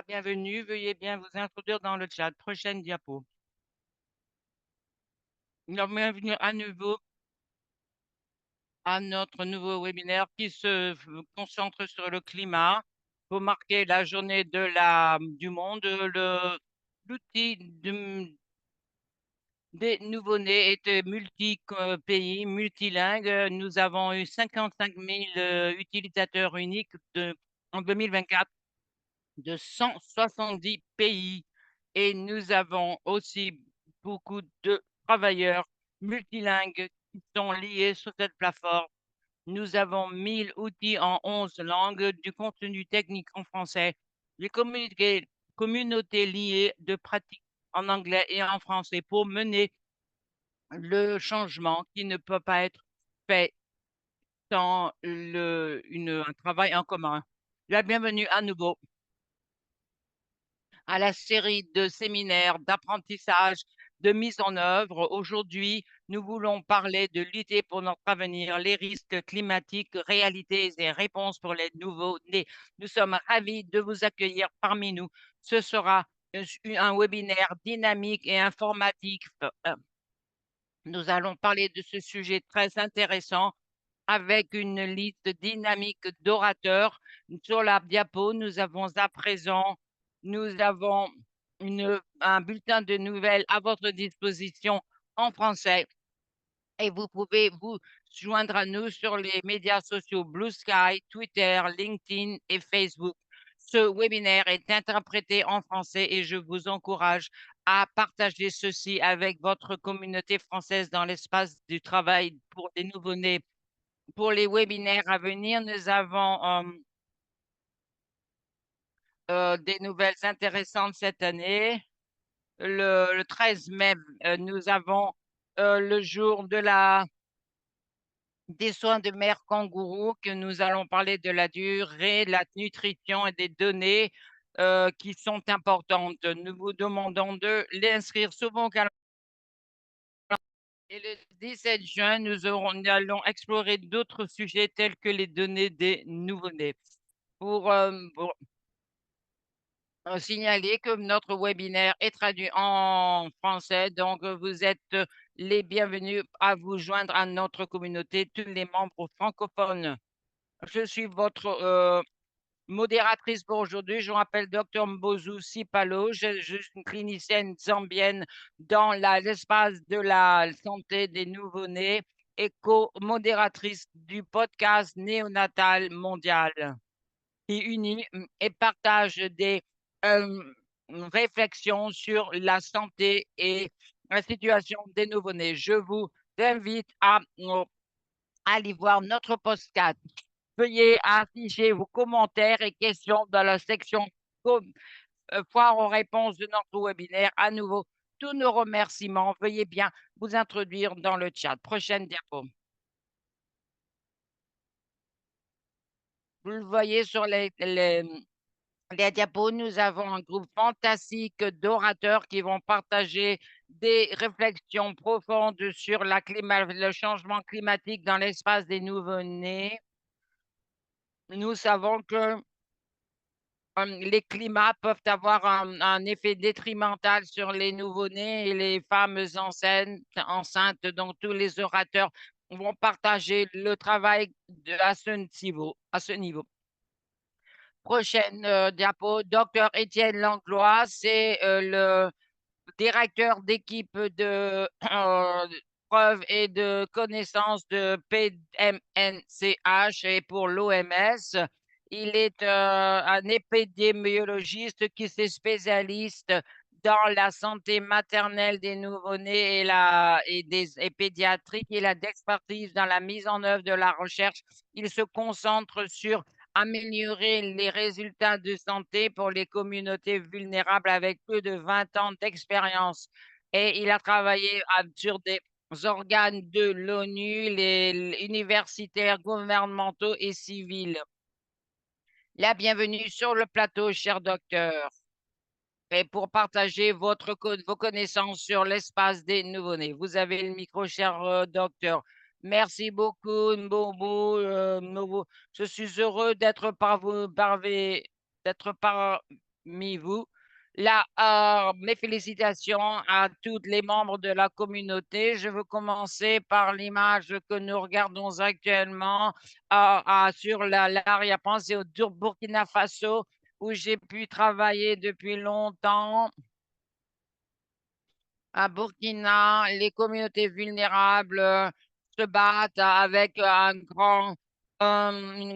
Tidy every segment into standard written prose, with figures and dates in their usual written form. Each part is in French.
Bienvenue, veuillez bien vous introduire dans le chat. Prochaine diapo. Bienvenue à nouveau à notre nouveau webinaire qui se concentre sur le climat pour marquer la journée du monde. L'outil des nouveau-nés est multi-pays, multilingue. Nous avons eu 55 000 utilisateurs uniques en 2024 de 170 pays et nous avons aussi beaucoup de travailleurs multilingues qui sont liés sur cette plateforme. Nous avons 1000 outils en 11 langues, du contenu technique en français, les communautés liées de pratiques en anglais et en français pour mener le changement qui ne peut pas être fait sans un travail en commun. La bienvenue à nouveau à la série de séminaires d'apprentissage, de mise en œuvre. Aujourd'hui, nous voulons parler de lutter pour notre avenir, les risques climatiques, réalités et réponses pour les nouveaux-nés. Nous sommes ravis de vous accueillir parmi nous. Ce sera un webinaire dynamique et informatif. Nous allons parler de ce sujet très intéressant avec une liste dynamique d'orateurs. Sur la diapo, nous avons à présent, nous avons un bulletin de nouvelles à votre disposition en français et vous pouvez vous joindre à nous sur les médias sociaux Blue Sky, Twitter, LinkedIn et Facebook. Ce webinaire est interprété en français et je vous encourage à partager ceci avec votre communauté française dans l'espace du travail pour les nouveau-nés. Pour les webinaires à venir, nous avons des nouvelles intéressantes cette année. Le 13 mai, nous avons le jour des soins de mère kangourou que nous allons parler de la durée, de la nutrition et des données qui sont importantes. Nous vous demandons de l'inscrire sur vos calendriers. Et le 17 juin, nous allons explorer d'autres sujets tels que les données des nouveau-nés. Pour signaler que notre webinaire est traduit en français, donc vous êtes les bienvenus à vous joindre à notre communauté, tous les membres francophones. Je suis votre modératrice pour aujourd'hui. Je m'appelle Dr Mbozu Sipalo. Je suis une clinicienne zambienne dans l'espace de la santé des nouveau-nés et co-modératrice du podcast néonatal mondial qui unit et partage des euh, réflexions sur la santé et la situation des nouveau-nés. Je vous invite à aller voir notre podcast. Veuillez afficher vos commentaires et questions dans la section foire aux réponses de notre webinaire. À nouveau, tous nos remerciements. Veuillez bien vous introduire dans le chat. Prochaine diapo. Vous le voyez sur les diapos, nous avons un groupe fantastique d'orateurs qui vont partager des réflexions profondes sur le changement climatique dans l'espace des nouveau-nés. Nous savons que les climats peuvent avoir un effet détrimental sur les nouveau-nés et les femmes enceintes. Donc, tous les orateurs vont partager le travail à ce niveau. Prochaine diapo, Dr Étienne Langlois, c'est le directeur d'équipe de preuves et de connaissances de PMNCH et pour l'OMS. Il est un épidémiologiste qui se spécialise dans la santé maternelle des nouveau-nés et pédiatriques. Il a d'expertise dans la mise en œuvre de la recherche. Il se concentre sur améliorer les résultats de santé pour les communautés vulnérables avec plus de 20 ans d'expérience. Et il a travaillé sur des organes de l'ONU, les universitaires, gouvernementaux et civils. La bienvenue sur le plateau, cher docteur, et pour partager vos connaissances sur l'espace des nouveau-nés. Vous avez le micro, cher docteur. Merci beaucoup, Mbobo. Je suis heureux d'être d'être vous. Là, mes félicitations à tous les membres de la communauté. Je veux commencer par l'image que nous regardons actuellement sur l'arrière-pensée au Burkina Faso, où j'ai pu travailler depuis longtemps. À Burkina, les communautés vulnérables se battent avec une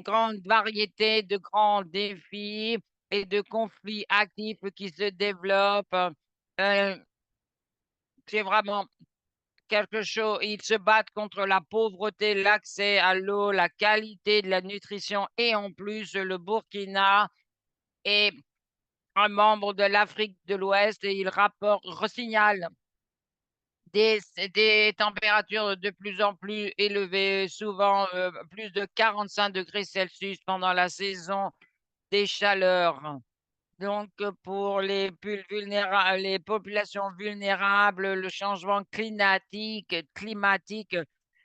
grande variété de grands défis et de conflits actifs qui se développent. Euh, c'est vraiment quelque chose. Ils se battent contre la pauvreté, l'accès à l'eau, la qualité de la nutrition et en plus, le Burkina est un membre de l'Afrique de l'Ouest et il signale des, des températures de plus en plus élevées, souvent plus de 45 degrés Celsius pendant la saison des chaleurs. Donc, pour les populations vulnérables, le changement climatique,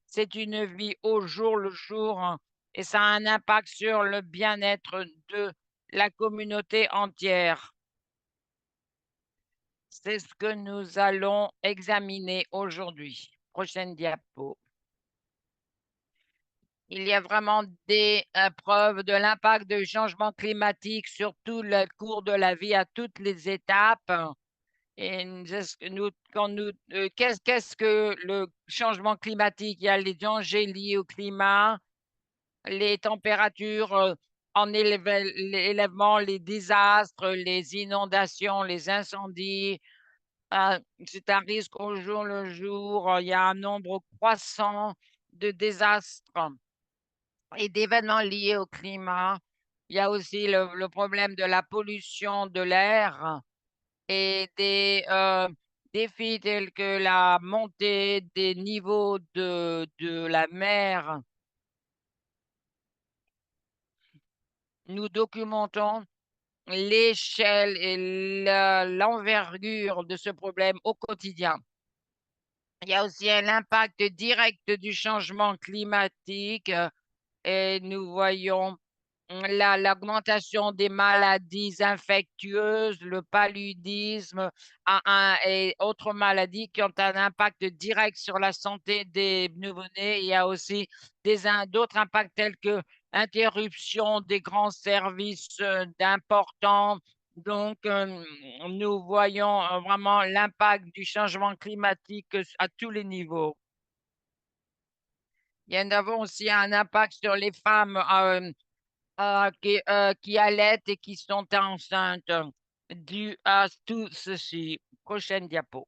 c'est une vie au jour le jour et ça a un impact sur le bien-être de la communauté entière. C'est ce que nous allons examiner aujourd'hui. Prochaine diapo. Il y a vraiment des preuves de l'impact du changement climatique sur tout le cours de la vie, à toutes les étapes. Et qu'est-ce que le changement climatique? Il y a les dangers liés au climat, les températures l'élèvement, les désastres, les inondations, les incendies. C'est un risque au jour le jour. Il y a un nombre croissant de désastres et d'événements liés au climat. Il y a aussi le problème de la pollution de l'air et des défis tels que la montée des niveaux de la mer. Nous documentons l'échelle et l'envergure de ce problème au quotidien. Il y a aussi l'impact direct du changement climatique et nous voyons l'augmentation des maladies infectieuses, le paludisme et autres maladies qui ont un impact direct sur la santé des nouveau-nés. Il y a aussi d'autres impacts tels que interruption des grands services d'importants. Donc, nous voyons vraiment l'impact du changement climatique à tous les niveaux. Il y en a aussi un impact sur les femmes qui allaitent et qui sont enceintes dû à tout ceci. Prochaine diapo.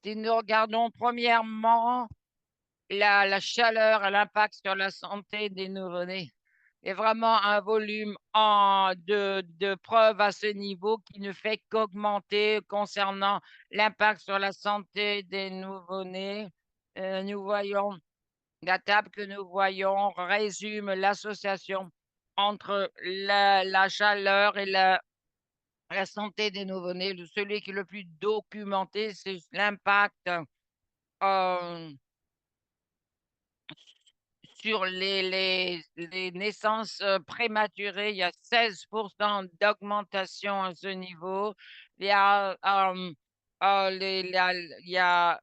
Si nous regardons premièrement la chaleur et l'impact sur la santé des nouveau-nés, il y a vraiment un volume de preuves à ce niveau qui ne fait qu'augmenter concernant l'impact sur la santé des nouveau-nés. Nous voyons la table que nous voyons résume l'association entre la chaleur et la santé des nouveau-nés. Celui qui est le plus documenté, c'est l'impact euh, sur les naissances prématurées. Il y a 16% d'augmentation à ce niveau. Il y a, il y a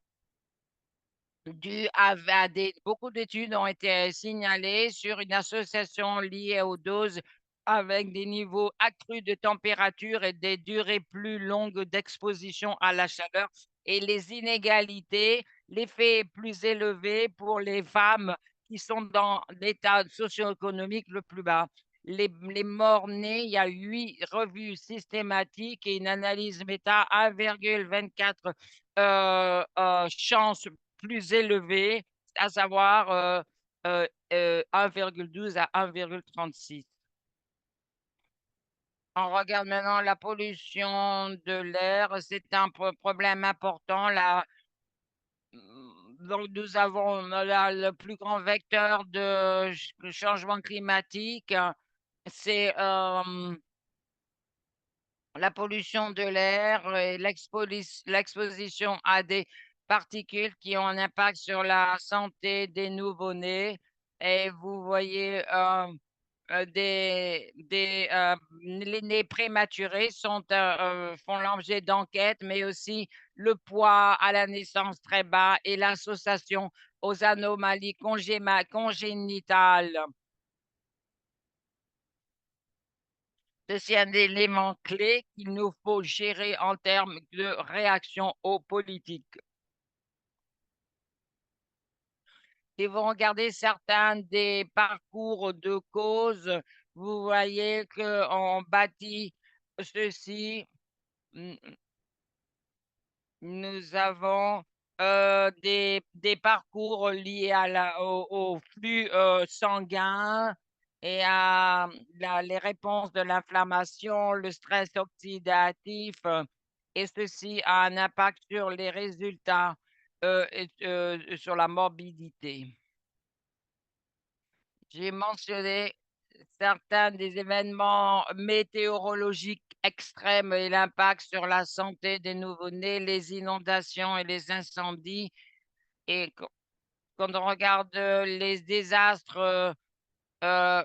beaucoup d'études ont été signalées sur une association liée aux doses avec des niveaux accrus de température et des durées plus longues d'exposition à la chaleur et les inégalités, l'effet plus élevé pour les femmes qui sont dans l'état socio-économique le plus bas. Les morts-nés, il y a 8 revues systématiques et une analyse méta 1,24 chances plus élevé, à savoir 1,12 à 1,36. On regarde maintenant la pollution de l'air. C'est un problème important. Donc, nous avons le plus grand vecteur de changement climatique. C'est la pollution de l'air et l'exposition à des particules qui ont un impact sur la santé des nouveau-nés. Et vous voyez les nés prématurés font l'objet d'enquêtes, mais aussi le poids à la naissance très bas et l'association aux anomalies congénitales. Ceci est un élément clé qu'il nous faut gérer en termes de réaction aux politiques. Si vous regardez certains des parcours de cause, vous voyez qu'on bâtit ceci. N- Nous avons des parcours liés au flux sanguin et à les réponses de l'inflammation, le stress oxydatif, et ceci a un impact sur les résultats et sur la morbidité. J'ai mentionné certains des événements météorologiques extrêmes et l'impact sur la santé des nouveau-nés, les inondations et les incendies. Et quand on regarde les désastres, euh,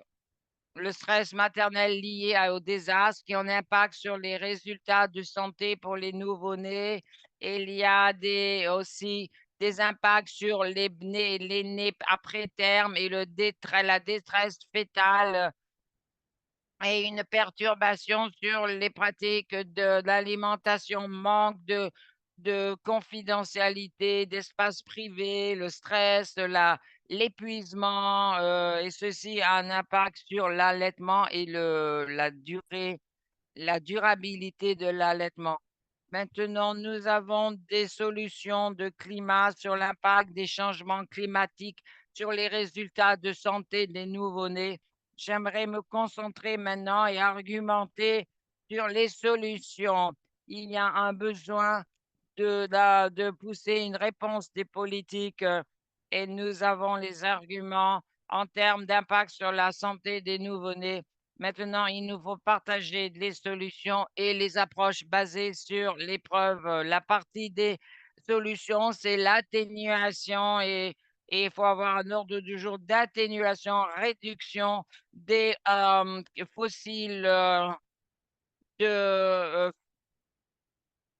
le stress maternel lié au désastre qui ont un impact sur les résultats de santé pour les nouveau-nés. Et il y a aussi des impacts sur les nés après terme et la détresse fétale et une perturbation sur les pratiques de l'alimentation, manque de confidentialité, d'espace privé, le stress, l'épuisement, et ceci a un impact sur l'allaitement et la durabilité de l'allaitement. Maintenant, nous avons des solutions de climat sur l'impact des changements climatiques sur les résultats de santé des nouveau-nés. J'aimerais me concentrer maintenant et argumenter sur les solutions. Il y a un besoin de pousser une réponse des politiques et nous avons les arguments en termes d'impact sur la santé des nouveau-nés. Maintenant, il nous faut partager les solutions et les approches basées sur les preuves. La partie des solutions, c'est l'atténuation et il faut avoir un ordre du jour d'atténuation, réduction des fossiles de,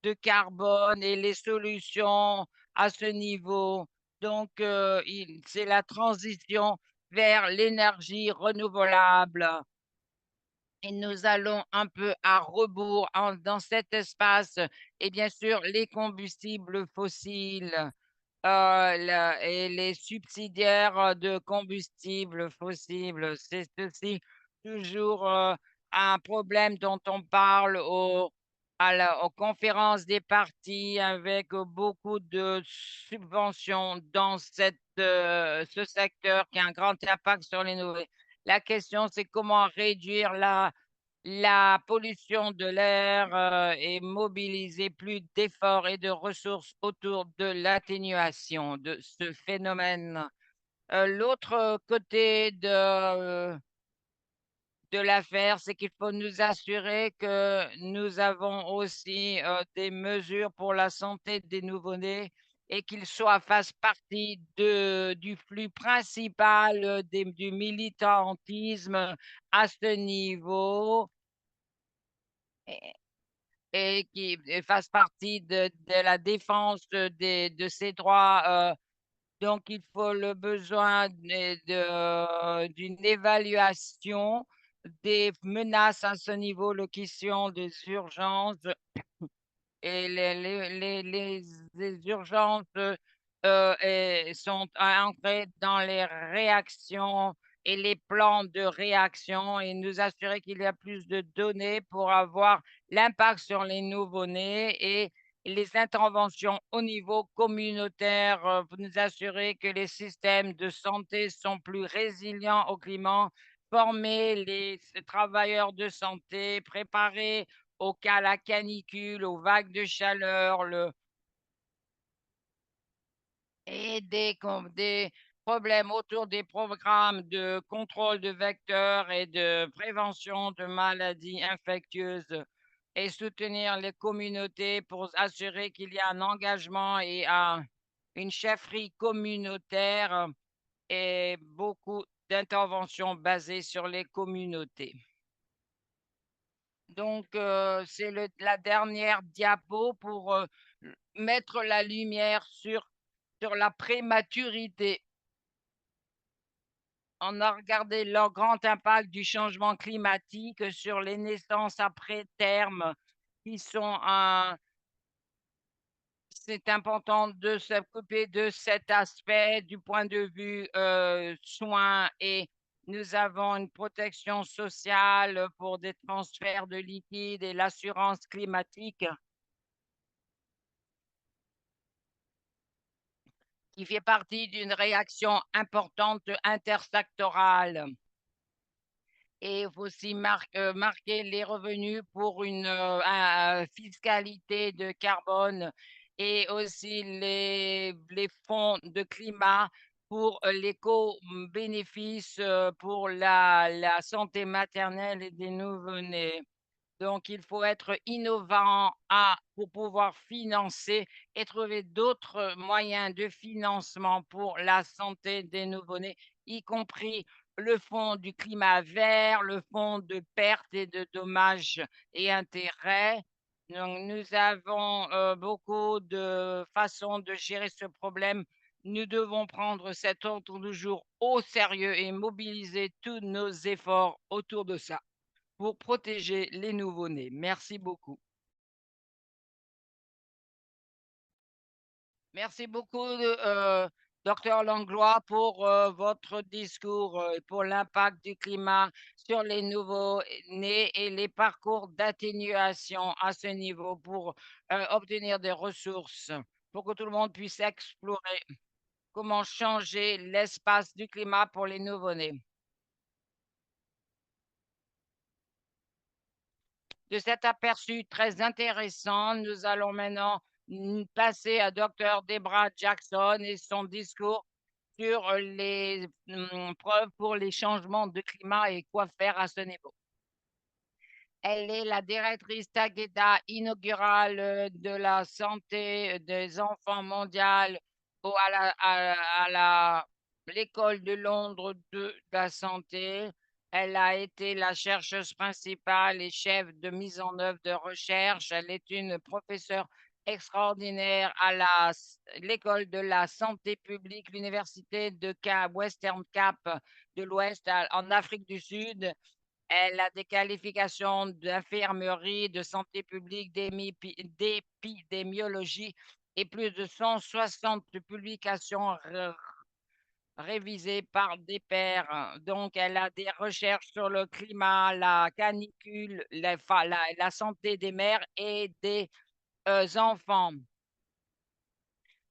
de carbone et les solutions à ce niveau. Donc, c'est la transition vers l'énergie renouvelable. Et nous allons un peu à rebours dans cet espace. Et bien sûr, les combustibles fossiles et les subsidiaires de combustibles fossiles, c'est aussi toujours un problème dont on parle aux conférences des partis avec beaucoup de subventions dans ce secteur qui a un grand impact sur les nouvelles. La question, c'est comment réduire la pollution de l'air et mobiliser plus d'efforts et de ressources autour de l'atténuation de ce phénomène. L'autre côté de l'affaire, c'est qu'il faut nous assurer que nous avons aussi des mesures pour la santé des nouveau-nés et qu'ils fassent partie du flux principal du militantisme à ce niveau et qui fasse partie de la défense de ces droits. Donc, il faut le besoin d'une évaluation des menaces à ce niveau, la question des urgences et les urgences sont ancrées dans les réactions et les plans de réaction et nous assurer qu'il y a plus de données pour avoir l'impact sur les nouveau-nés et les interventions au niveau communautaire pour nous assurer que les systèmes de santé sont plus résilients au climat, former les travailleurs de santé, préparer au cas la canicule, aux vagues de chaleur, et des problèmes autour des programmes de contrôle de vecteurs et de prévention de maladies infectieuses et soutenir les communautés pour assurer qu'il y a un engagement et une chefferie communautaire et beaucoup d'intervention basée sur les communautés. Donc, c'est la dernière diapo pour mettre la lumière sur la prématurité. On a regardé le grand impact du changement climatique sur les naissances après terme, qui sont c'est important de s'occuper de cet aspect du point de vue soins et nous avons une protection sociale pour des transferts de liquide et l'assurance climatique qui fait partie d'une réaction importante intersectorale. Et il faut aussi marquer les revenus pour une fiscalité de carbone et aussi les fonds de climat pour l'éco-bénéfice pour la santé maternelle et des nouveau-nés. Donc, il faut être innovant pour pouvoir financer et trouver d'autres moyens de financement pour la santé des nouveau-nés, y compris le fonds du climat vert, le fonds de pertes et de dommages et intérêts. Donc, nous avons beaucoup de façons de gérer ce problème. Nous devons prendre cet ordre du jour au sérieux et mobiliser tous nos efforts autour de ça pour protéger les nouveau-nés. Merci beaucoup. Merci beaucoup, docteur Langlois, pour votre discours et pour l'impact du climat sur les nouveaux-nés et les parcours d'atténuation à ce niveau pour obtenir des ressources, pour que tout le monde puisse explorer comment changer l'espace du climat pour les nouveau-nés. De cet aperçu très intéressant, nous allons maintenant passer à Dr. Debra Jackson et son discours sur les preuves pour les changements de climat et quoi faire à ce niveau. Elle est la directrice Takeda inaugurale de la santé des enfants mondiale à l'école de Londres de la santé. Elle a été la chercheuse principale et chef de mise en œuvre de recherche. Elle est une professeure extraordinaire à l'école de la santé publique, l'université de Western Cap de l'Ouest en Afrique du Sud. Elle a des qualifications d'infirmerie, de santé publique, d'épidémiologie et plus de 160 publications révisées par des pairs. Donc, elle a des recherches sur le climat, la canicule, la santé des mères et des enfants.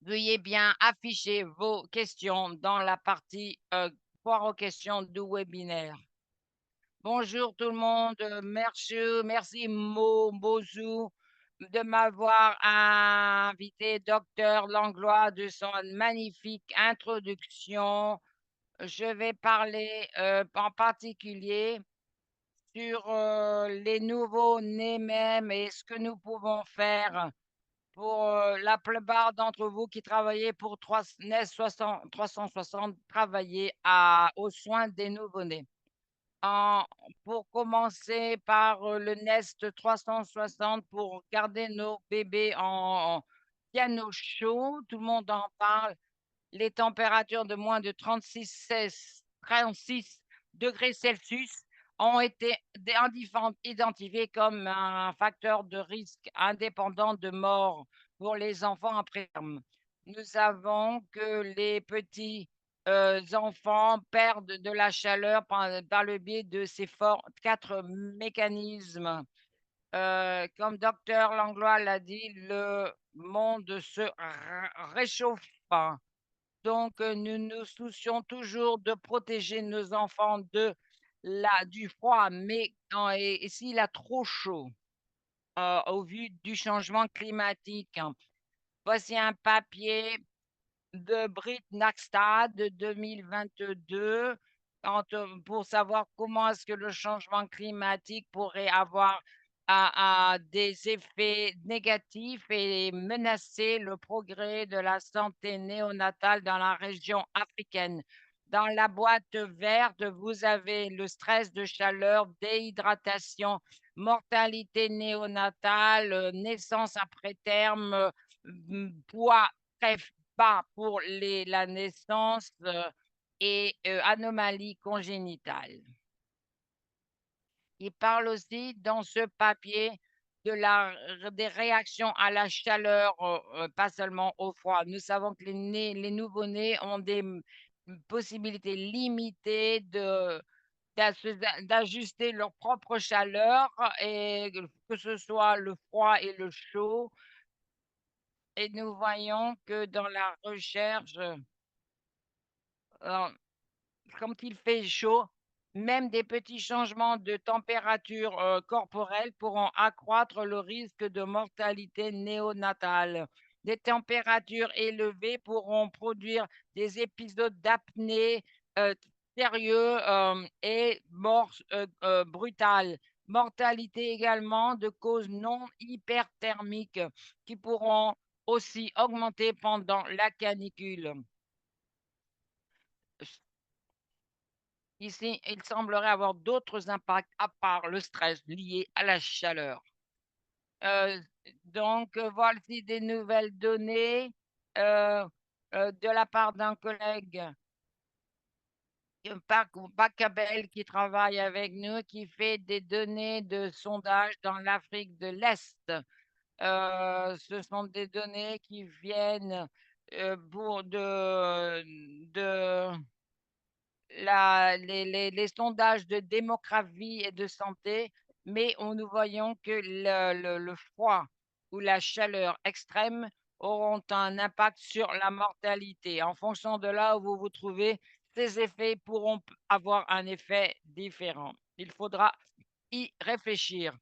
Veuillez bien afficher vos questions dans la partie foire aux questions du webinaire. Bonjour tout le monde, merci Mozu de m'avoir invité, docteur Langlois, de son magnifique introduction. Je vais parler en particulier sur les nouveaux-nés même et ce que nous pouvons faire pour la plupart d'entre vous qui travaillez pour 360, travailler aux soins des nouveau-nés. Pour commencer par le Nest 360 pour garder nos bébés en bien au chaud, tout le monde en parle. Les températures de moins de 36 degrés Celsius ont été identifiées comme un facteur de risque indépendant de mort pour les enfants après terme. Nous avons que les petits enfants perdent de la chaleur par le biais de ces quatre mécanismes. Comme docteur Langlois l'a dit, le monde se réchauffe. Donc, nous nous soucions toujours de protéger nos enfants du froid, mais et s'il a trop chaud au vu du changement climatique. Voici un papier de Britt Nakstad de 2022 pour savoir comment est-ce que le changement climatique pourrait avoir des effets négatifs et menacer le progrès de la santé néonatale dans la région africaine. Dans la boîte verte, vous avez le stress de chaleur, déhydratation, mortalité néonatale, naissance après terme, poids très bas pour la naissance et anomalies congénitales. Il parle aussi dans ce papier des réactions à la chaleur, pas seulement au froid. Nous savons que les nouveau-nés ont des possibilités limitées d'ajuster leur propre chaleur, et que ce soit le froid et le chaud. Et nous voyons que dans la recherche, euh, quand il fait chaud, même des petits changements de température corporelle pourront accroître le risque de mortalité néonatale. Des températures élevées pourront produire des épisodes d'apnée euh, sérieux et mort brutale. Mortalité également de causes non hyperthermiques qui pourront aussi augmenter pendant la canicule. Ici, il semblerait avoir d'autres impacts à part le stress lié à la chaleur. Euh, donc, voici des nouvelles données euh, de la part d'un collègue, Bacabel, qui travaille avec nous, qui fait des données de sondage dans l'Afrique de l'Est. Ce sont des données qui viennent de les sondages de démographie et de santé, mais nous voyons que le froid ou la chaleur extrême auront un impact sur la mortalité. En fonction de là où vous vous trouvez, ces effets pourront avoir un effet différent. Il faudra y réfléchir.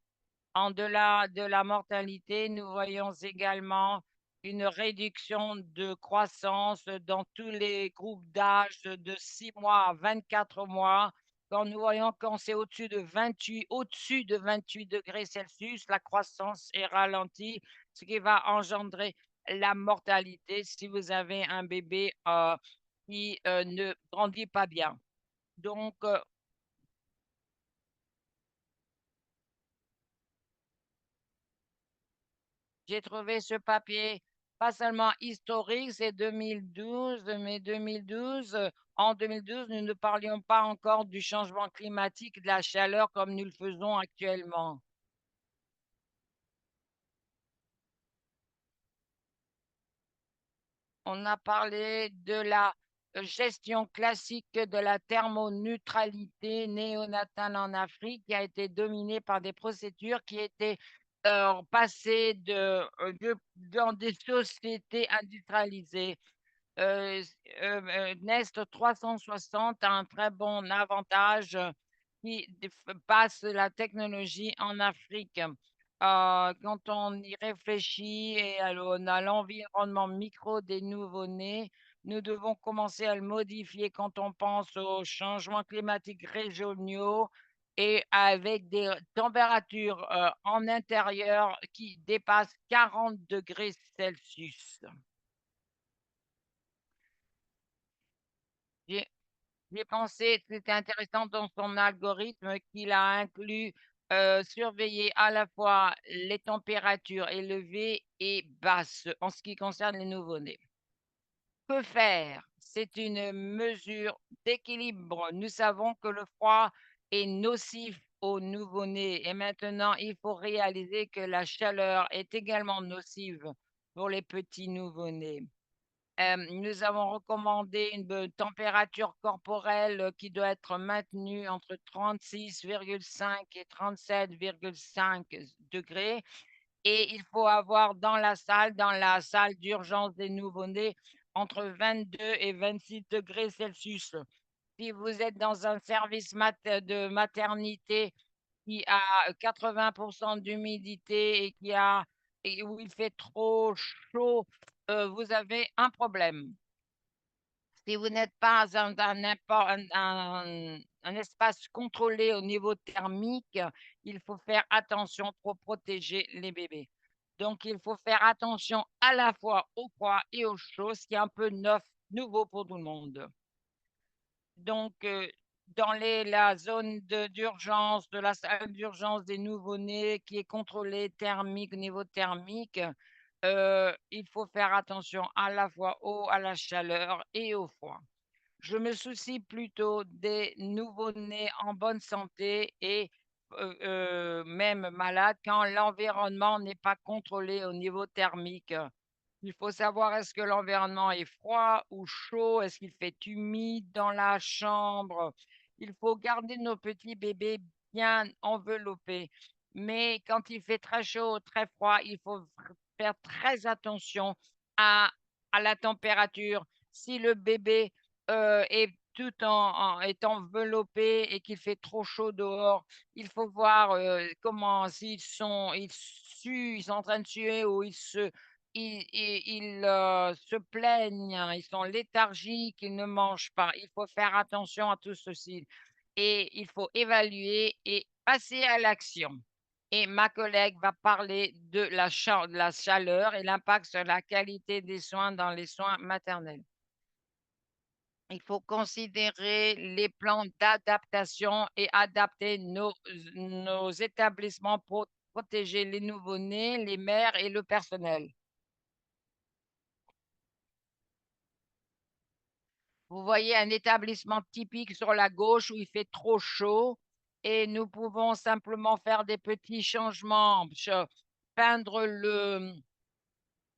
En delà de la mortalité, nous voyons également une réduction de croissance dans tous les groupes d'âge de 6 mois à 24 mois. Quand nous voyons quand c'est au-dessus de 28 degrés Celsius, la croissance est ralentie, ce qui va engendrer la mortalité si vous avez un bébé qui ne grandit pas bien. Donc, j'ai trouvé ce papier pas seulement historique, c'est 2012, mais 2012, en 2012, nous ne parlions pas encore du changement climatique, de la chaleur comme nous le faisons actuellement. On a parlé de la gestion classique de la thermoneutralité néonatale en Afrique, qui a été dominée par des procédures qui étaient passées dans des sociétés industrialisées. euh, Nest 360 a un très bon avantage passe la technologie en Afrique. Quand on y réfléchit et à l'environnement micro des nouveau-nés, nous devons commencer à le modifier quand on pense aux changements climatiques régionaux et avec des températures en intérieur qui dépassent 40 degrés Celsius. J'ai J'ai pensé que c'était intéressant dans son algorithme qu'il a inclus surveiller à la fois les températures élevées et basses en ce qui concerne les nouveau-nés. Que faire? C'est une mesure d'équilibre. Nous savons que le froid est nocif aux nouveau-nés et maintenant il faut réaliser que la chaleur est également nocive pour les petits nouveau-nés. Nous avons recommandé une température corporelle qui doit être maintenue entre 36,5 et 37,5 degrés. Et il faut avoir dans la salle d'urgence des nouveau-nés, entre 22 et 26 degrés Celsius. Si vous êtes dans un service de maternité qui a 80% d'humidité et où il fait trop chaud, vous avez un problème. Si vous n'êtes pas dans un espace contrôlé au niveau thermique, il faut faire attention pour protéger les bébés. Donc, il faut faire attention à la fois au froid et au chaud, ce qui est un peu nouveau pour tout le monde. Donc, dans la zone d'urgence, de la salle d'urgence des nouveau-nés qui est contrôlée thermique, niveau thermique, il faut faire attention à la fois à la chaleur et au froid. Je me soucie plutôt des nouveau-nés en bonne santé et même malades quand l'environnement n'est pas contrôlé au niveau thermique. Il faut savoir est-ce que l'environnement est froid ou chaud, est-ce qu'il fait humide dans la chambre. Il faut garder nos petits bébés bien enveloppés. Mais quand il fait très chaud, très froid, il faut faire très attention à, à la température. Si le bébé est est enveloppé et qu'il fait trop chaud dehors, il faut voir comment ils sont en train de suer ou ils se plaignent, hein, ils sont léthargiques, ils ne mangent pas. Il faut faire attention à tout ceci et il faut évaluer et passer à l'action. Et ma collègue va parler de la chaleur et l'impact sur la qualité des soins dans les soins maternels. Il faut considérer les plans d'adaptation et adapter nos établissements pour protéger les nouveau-nés, les mères et le personnel. Vous voyez un établissement typique sur la gauche où il fait trop chaud et nous pouvons simplement faire des petits changements, peindre le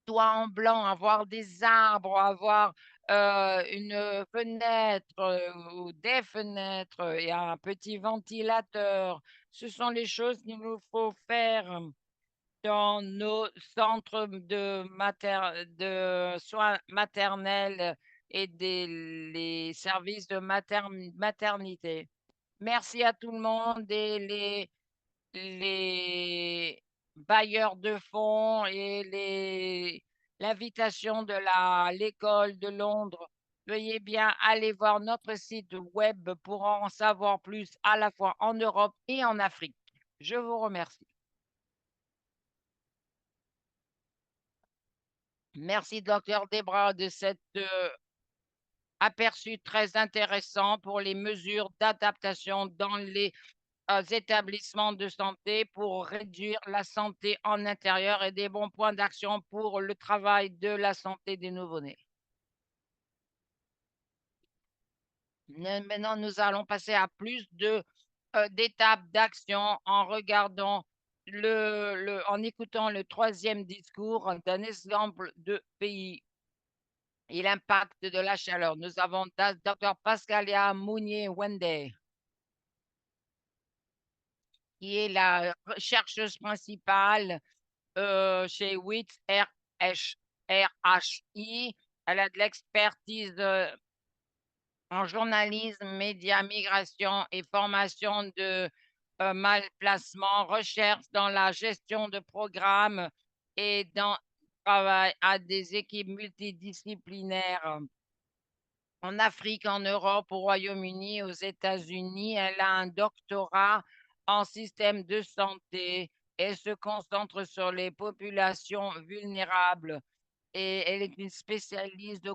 toit en blanc, avoir des arbres, avoir une fenêtre ou des fenêtres et un petit ventilateur. Ce sont les choses qu'il nous faut faire dans nos centres de soins maternels et les services de maternité. Merci à tout le monde et les bailleurs de fonds et l'invitation de l'école de Londres. Veuillez bien aller voir notre site web pour en savoir plus à la fois en Europe et en Afrique. Je vous remercie. Merci, docteur Debra, de cet aperçu très intéressant pour les mesures d'adaptation dans les établissements de santé pour réduire la santé en intérieur et des bons points d'action pour le travail de la santé des nouveau-nés. Maintenant, nous allons passer à plus d'étapes d'action en regardant en écoutant le troisième discours d'un exemple de pays et l'impact de la chaleur. Nous avons Dr. Pascalia Mounier-Wende, qui est la chercheuse principale chez WITS RHI. Elle a de l'expertise en journalisme, médias, migration et formation de mal placement, recherche dans la gestion de programmes et dans travail à des équipes multidisciplinaires en Afrique, en Europe, au Royaume-Uni, aux États-Unis. Elle a un doctorat en système de santé et se concentre sur les populations vulnérables. Et elle est une spécialiste de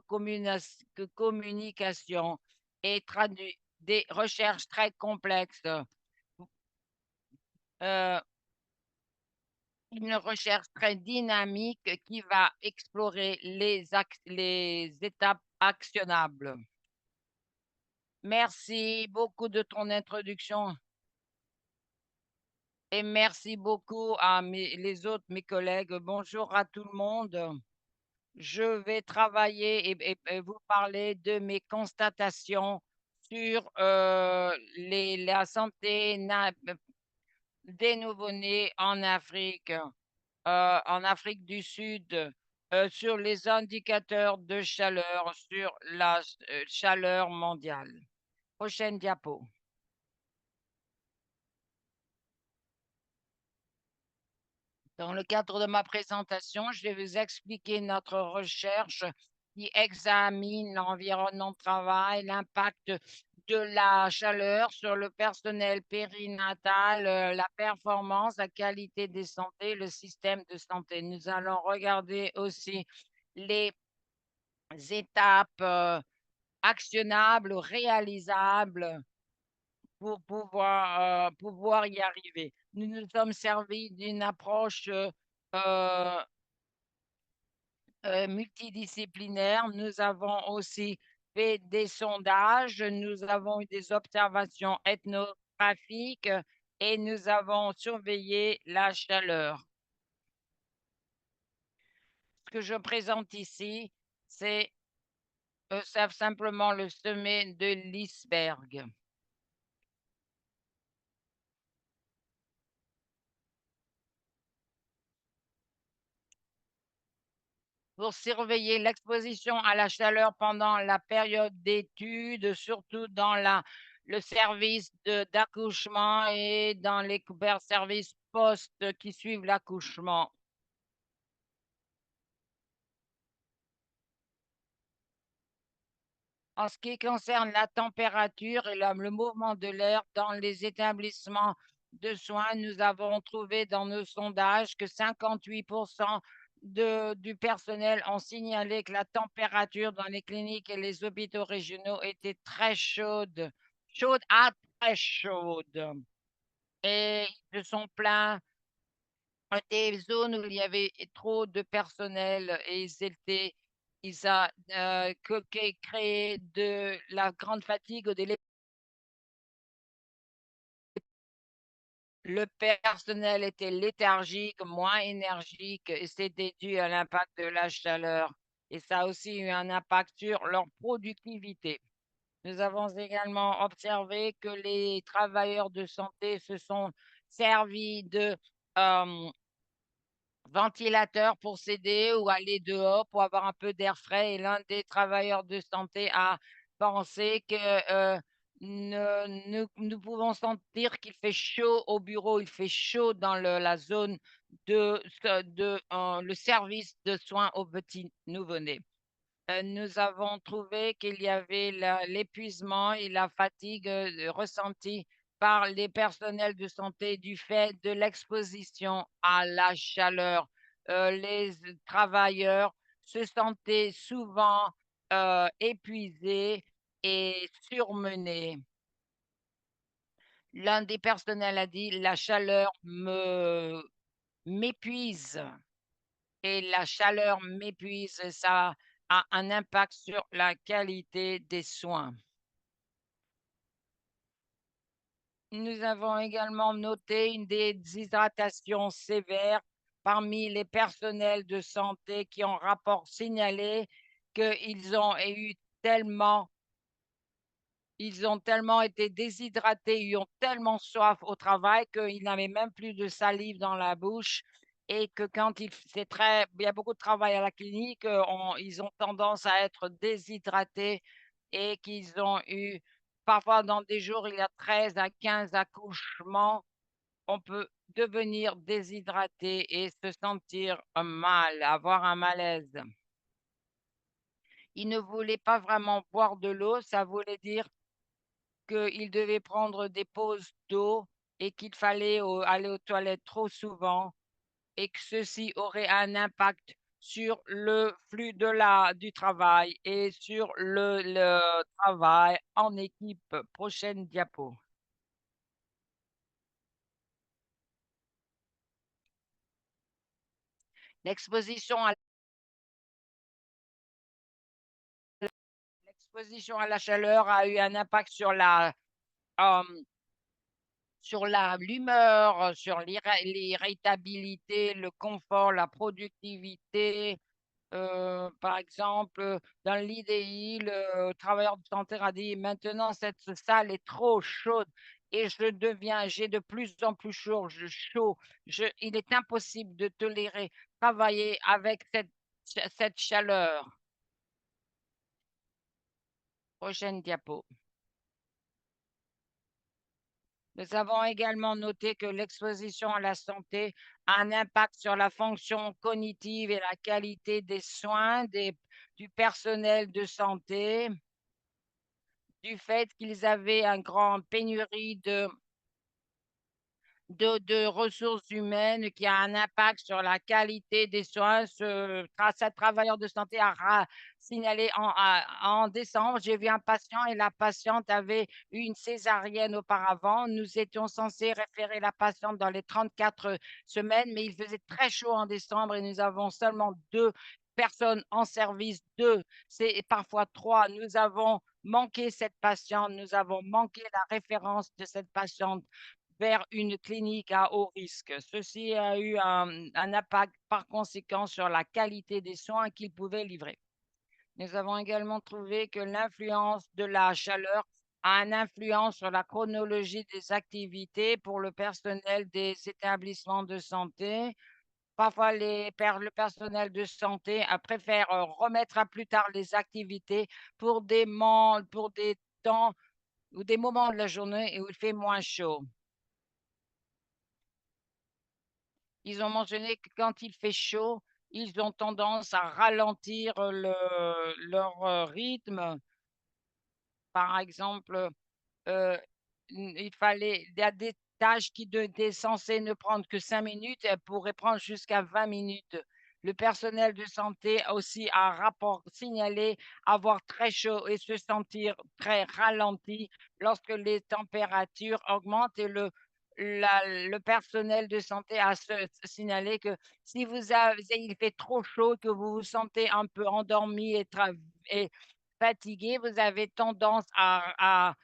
communication et traduit des recherches très complexes. Euh, une recherche très dynamique qui va explorer les étapes actionnables. Merci beaucoup de ton introduction et merci beaucoup à les autres, mes collègues. Bonjour à tout le monde. Je vais travailler et vous parler de mes constatations sur la santé des nouveau-nés en Afrique du Sud, sur les indicateurs de chaleur, sur la chaleur mondiale. Prochaine diapo. Dans le cadre de ma présentation, je vais vous expliquer notre recherche qui examine l'environnement de travail, l'impact de la chaleur sur le personnel périnatal, la performance, la qualité des santé, le système de santé. Nous allons regarder aussi les étapes actionnables, réalisables pour pouvoir y arriver. Nous nous sommes servis d'une approche euh, multidisciplinaire. Nous avons aussi fait des sondages, nous avons eu des observations ethnographiques et nous avons surveillé la chaleur. Ce que je présente ici, c'est simplement le sommet de l'iceberg. Pour surveiller l'exposition à la chaleur pendant la période d'étude, surtout dans le service d'accouchement et dans les services post qui suivent l'accouchement. En ce qui concerne la température et le mouvement de l'air dans les établissements de soins, nous avons trouvé dans nos sondages que 58% du personnel ont signalé que la température dans les cliniques et les hôpitaux régionaux était très chaude, chaude à très chaude. Et ils se sont plaints des zones où il y avait trop de personnel et ils ont créé de la grande fatigue au délai. Le personnel était léthargique, moins énergique et c'était dû à l'impact de la chaleur. Et ça a aussi eu un impact sur leur productivité. Nous avons également observé que les travailleurs de santé se sont servis de euh, ventilateur pour s'aider ou aller dehors pour avoir un peu d'air frais. Et l'un des travailleurs de santé a pensé que nous pouvons sentir qu'il fait chaud au bureau, il fait chaud dans la zone le service de soins aux petits nouveau-nés. Nous avons trouvé qu'il y avait l'épuisement et la fatigue ressentie par les personnels de santé du fait de l'exposition à la chaleur. Les travailleurs se sentaient souvent épuisés et surmenés. L'un des personnels a dit, la chaleur me m'épuise et la chaleur m'épuise, ça a un impact sur la qualité des soins. Nous avons également noté une déshydratation sévère parmi les personnels de santé qui ont signalé qu'ils ont eu tellement ils ont tellement été déshydratés, ils ont tellement soif au travail qu'ils n'avaient même plus de salive dans la bouche et que quand il y a beaucoup de travail à la clinique, ils ont tendance à être déshydratés et qu'ils ont eu, parfois dans des jours, il y a 13 à 15 accouchements, on peut devenir déshydraté et se sentir mal, avoir un malaise. Ils ne voulaient pas vraiment boire de l'eau, ça voulait dire qu'il devait prendre des pauses d'eau et qu'il fallait aller aux toilettes trop souvent et que ceci aurait un impact sur le flux du travail et sur le travail en équipe. Prochaine diapo. L'exposition à, l'exposition à la chaleur a eu un impact euh, sur l'humeur, sur l'irritabilité, le confort, la productivité. Par exemple, dans l'IDI, le travailleur de santé a dit, maintenant cette salle est trop chaude et j'ai de plus en plus chaud. Il est impossible de tolérer travailler avec cette chaleur. Prochaine diapo. Nous avons également noté que l'exposition à la santé a un impact sur la fonction cognitive et la qualité des soins du personnel de santé, du fait qu'ils avaient une grande pénurie de ressources humaines qui a un impact sur la qualité des soins. Cette travailleur de santé a signalé en décembre, j'ai vu un patient et la patiente avait eu une césarienne auparavant. Nous étions censés référer la patiente dans les 34 semaines, mais il faisait très chaud en décembre et nous avons seulement 2 personnes en service, 2, c'est parfois 3. Nous avons manqué cette patiente, nous avons manqué la référence de cette patiente vers une clinique à haut risque. Ceci a eu un impact par conséquent sur la qualité des soins qu'ils pouvaient livrer. Nous avons également trouvé que l'influence de la chaleur a une influence sur la chronologie des activités pour le personnel des établissements de santé. Parfois, le personnel de santé préfère remettre à plus tard les activités pour des temps ou des moments de la journée où il fait moins chaud. Ils ont mentionné que quand il fait chaud, ils ont tendance à ralentir leur rythme. Par exemple, il y a des tâches qui étaient censées ne prendre que 5 minutes, elles pourraient prendre jusqu'à 20 minutes. Le personnel de santé aussi a signalé avoir très chaud et se sentir très ralenti lorsque les températures augmentent et le personnel de santé a signalé que si il fait trop chaud, que vous vous sentez un peu endormi et fatigué, vous avez tendance à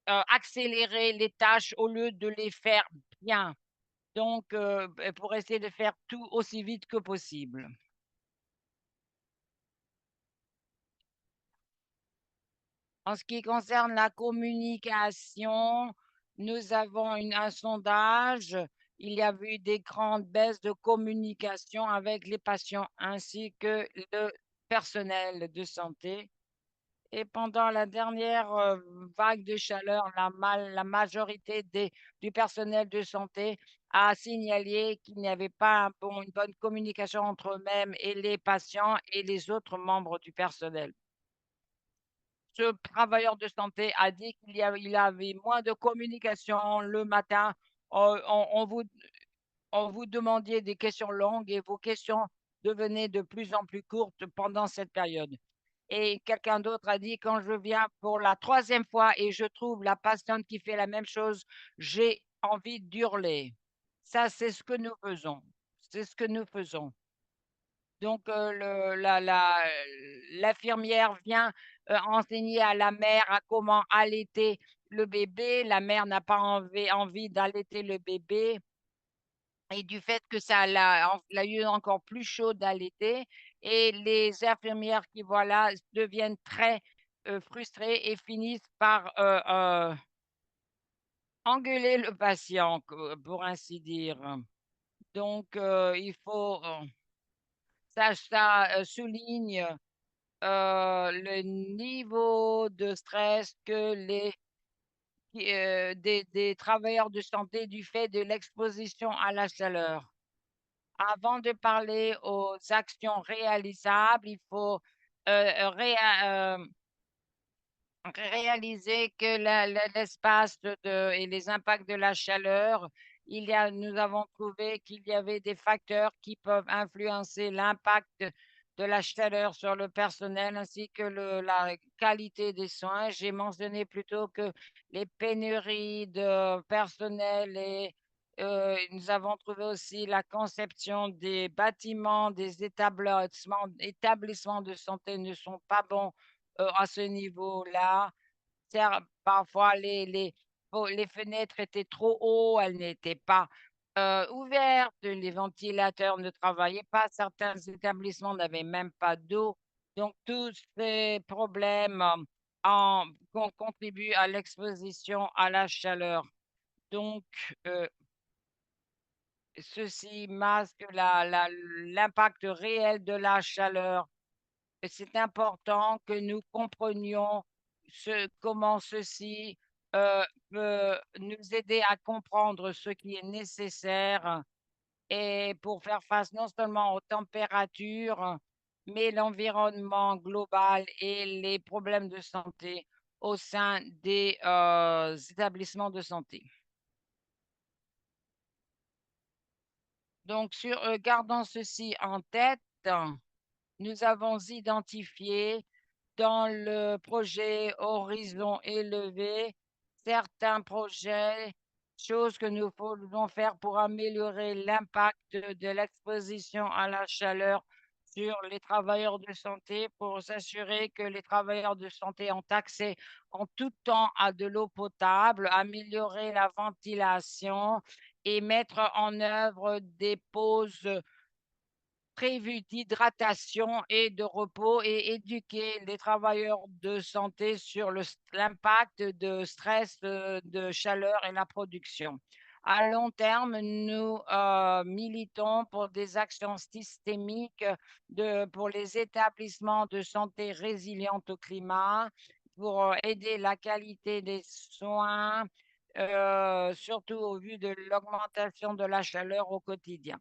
accélérer les tâches au lieu de les faire bien. Donc, pour essayer de faire tout aussi vite que possible. En ce qui concerne la communication, nous avons un sondage. Il y a eu des grandes baisses de communication avec les patients ainsi que le personnel de santé. Et pendant la dernière vague de chaleur, la majorité du personnel de santé a signalé qu'il n'y avait pas une bonne communication entre eux-mêmes et les patients et les autres membres du personnel. Ce travailleur de santé a dit il avait moins de communication le matin. On vous demandiez des questions longues et vos questions devenaient de plus en plus courtes pendant cette période. Et quelqu'un d'autre a dit, quand je viens pour la troisième fois et je trouve la patiente qui fait la même chose, j'ai envie d'hurler. Ça, c'est ce que nous faisons. C'est ce que nous faisons. Donc, l'infirmière vient enseigner à la mère à comment allaiter le bébé. La mère n'a pas envie d'allaiter le bébé. Et du fait que l'a eu encore plus chaud d'allaiter et les infirmières qui, voilà, deviennent très, frustrées et finissent par, engueuler le patient pour ainsi dire. Donc, il faut, souligne, le niveau de stress que des travailleurs de santé du fait de l'exposition à la chaleur. Avant de parler aux actions réalisables, il faut, réaliser que l'espace et les impacts de la chaleur, nous avons trouvé qu'il y avait des facteurs qui peuvent influencer l'impact de la chaleur sur le personnel ainsi que la qualité des soins. J'ai mentionné plutôt que les pénuries de personnel et nous avons trouvé aussi la conception des bâtiments, des établissements de santé ne sont pas bons à ce niveau-là. Parfois, les fenêtres étaient trop hauts, elles n'étaient pas ouvertes, les ventilateurs ne travaillaient pas, certains établissements n'avaient même pas d'eau. Donc, tous ces problèmes contribuent à l'exposition à la chaleur. Donc, euh, ceci masque l'impact réel de la chaleur. C'est important que nous comprenions comment ceci peut nous aider à comprendre ce qui est nécessaire et pour faire face non seulement aux températures, mais l'environnement global et les problèmes de santé au sein des établissements de santé. Donc, gardons ceci en tête. Nous avons identifié dans le projet Horizon élevé certains projets, choses que nous voulons faire pour améliorer l'impact de l'exposition à la chaleur sur les travailleurs de santé, pour s'assurer que les travailleurs de santé ont accès en tout temps à de l'eau potable, améliorer la ventilation et mettre en œuvre des pauses prévu d'hydratation et de repos et éduquer les travailleurs de santé sur l'impact de stress, de chaleur et la production. À long terme, nous militons pour des actions systémiques pour les établissements de santé résilients au climat, pour aider la qualité des soins, surtout au vu de l'augmentation de la chaleur au quotidien.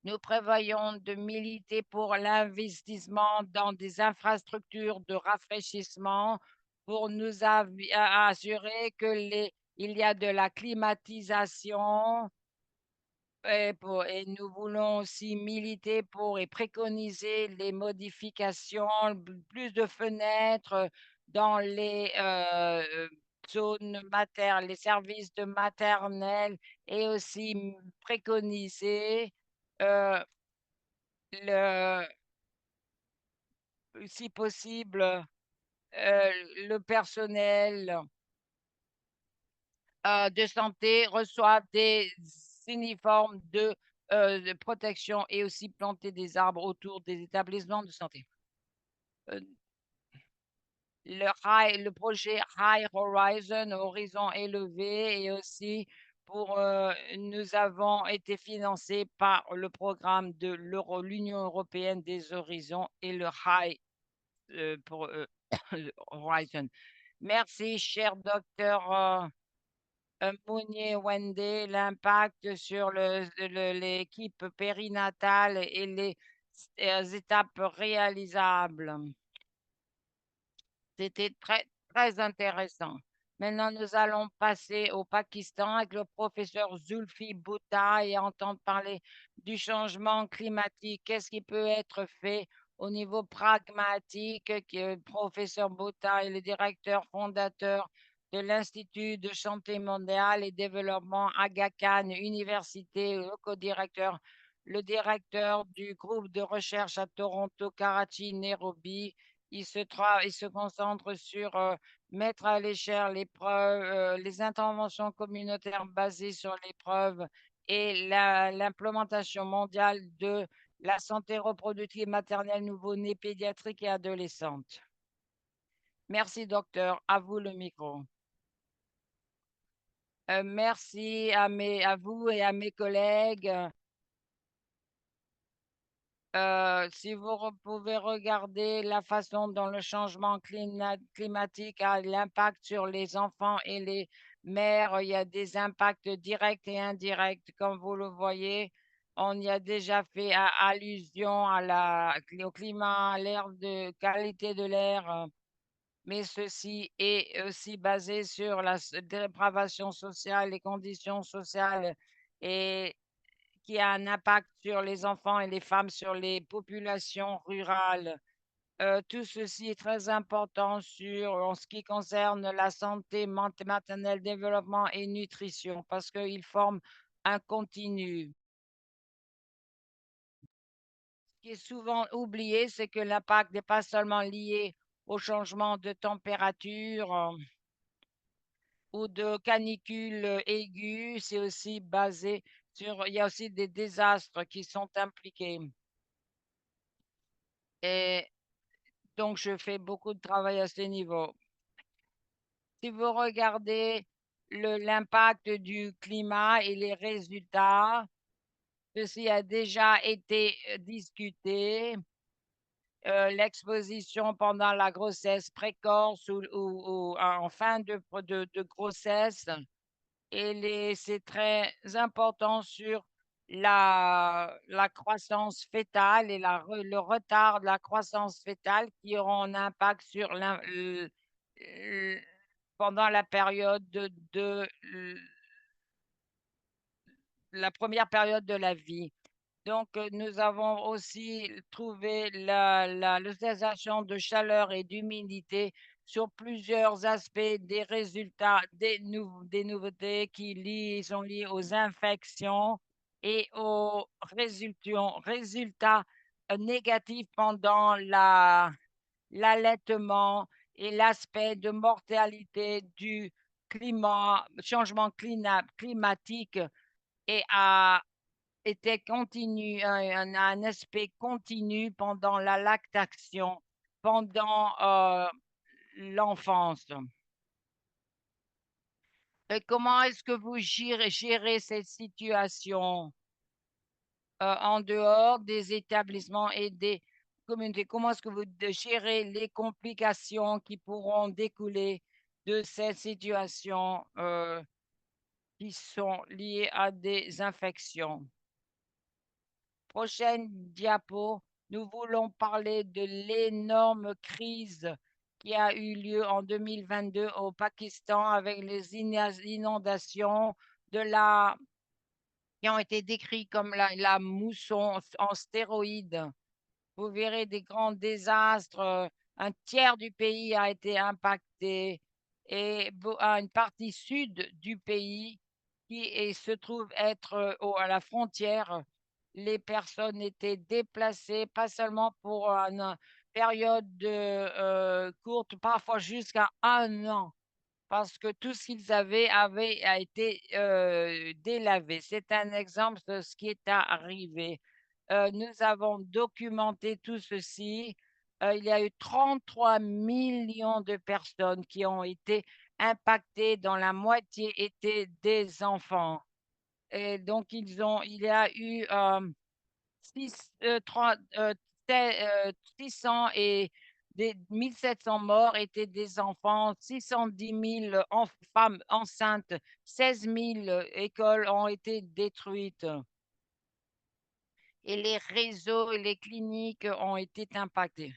Nous prévoyons de militer pour l'investissement dans des infrastructures de rafraîchissement pour nous assurer il y a de la climatisation et nous voulons aussi militer pour et préconiser les modifications, plus de fenêtres dans les zones maternelles, les services de maternelle et aussi préconiser euh, le, si possible, le personnel de santé reçoit des uniformes de protection et aussi planter des arbres autour des établissements de santé. Euh, le projet High Horizon, Horizon élevé, et aussi nous avons été financés par le programme de l'Union européenne des horizons et le High pour Horizon. Merci, cher docteur Mounier Wende. L'impact sur l'équipe périnatale et les étapes réalisables. C'était très, très intéressant. Maintenant, nous allons passer au Pakistan avec le professeur Zulfi Bhutta et entendre parler du changement climatique. Qu'est-ce qui peut être fait au niveau pragmatique? Le professeur Bhutta est le directeur fondateur de l'Institut de santé mondiale et développement Aga Khan Université, le directeur du groupe de recherche à Toronto, Karachi, Nairobi. Il se concentre sur mettre à l'échelle les interventions communautaires basées sur les preuves et l'implémentation mondiale de la santé reproductive maternelle, nouveau-née, pédiatrique et adolescente. Merci, docteur. À vous le micro. Merci à vous et à mes collègues. Si vous pouvez regarder la façon dont le changement climatique a l'impact sur les enfants et les mères, il y a des impacts directs et indirects. Comme vous le voyez, on y a déjà fait allusion au climat, à l'air de qualité de l'air, mais ceci est aussi basé sur la dépravation sociale, les conditions sociales et qui a un impact sur les enfants et les femmes, sur les populations rurales. Tout ceci est très important en ce qui concerne la santé maternelle, développement et nutrition, parce qu'ils forment un continu. Ce qui est souvent oublié, c'est que l'impact n'est pas seulement lié au changement de température ou de canicule aiguë, c'est aussi basé il y a aussi des désastres qui sont impliqués. Et donc, je fais beaucoup de travail à ce niveau. Si vous regardez l'impact du climat et les résultats, ceci a déjà été discuté. L'exposition pendant la grossesse précoce ou en fin de grossesse, et c'est très important sur la croissance fœtale et le retard de la croissance fœtale qui auront un impact sur pendant la période de la première période de la vie. Donc, nous avons aussi trouvé l'utilisation de chaleur et d'humidité sur plusieurs aspects des résultats, des nouveautés sont liées aux infections et aux résultats négatifs pendant l'allaitement et l'aspect de mortalité du changement climatique et était continu, un aspect continu pendant la lactation, pendant l'enfance. Et comment est-ce que vous gérez cette situation en dehors des établissements et des communautés? Comment est-ce que vous gérez les complications qui pourront découler de cette situation qui sont liées à des infections? Prochaine diapo, nous voulons parler de l'énorme crise qui a eu lieu en 2022 au Pakistan avec les inondations qui ont été décrites comme la mousson en stéroïdes. Vous verrez des grands désastres. Un tiers du pays a été impacté et une partie sud du pays se trouve être à la frontière. Les personnes étaient déplacées, pas seulement pour une période courte, parfois jusqu'à un an, parce que tout ce qu'ils avaient a été délavé. C'est un exemple de ce qui est arrivé. Nous avons documenté tout ceci. Il y a eu 33 millions de personnes qui ont été impactées, dont la moitié étaient des enfants. Et donc, il y a eu six- euh, trois- euh, 600 et des 1700 morts étaient des enfants, 610 000 femmes enceintes, 16 000 écoles ont été détruites et les réseaux et les cliniques ont été impactés.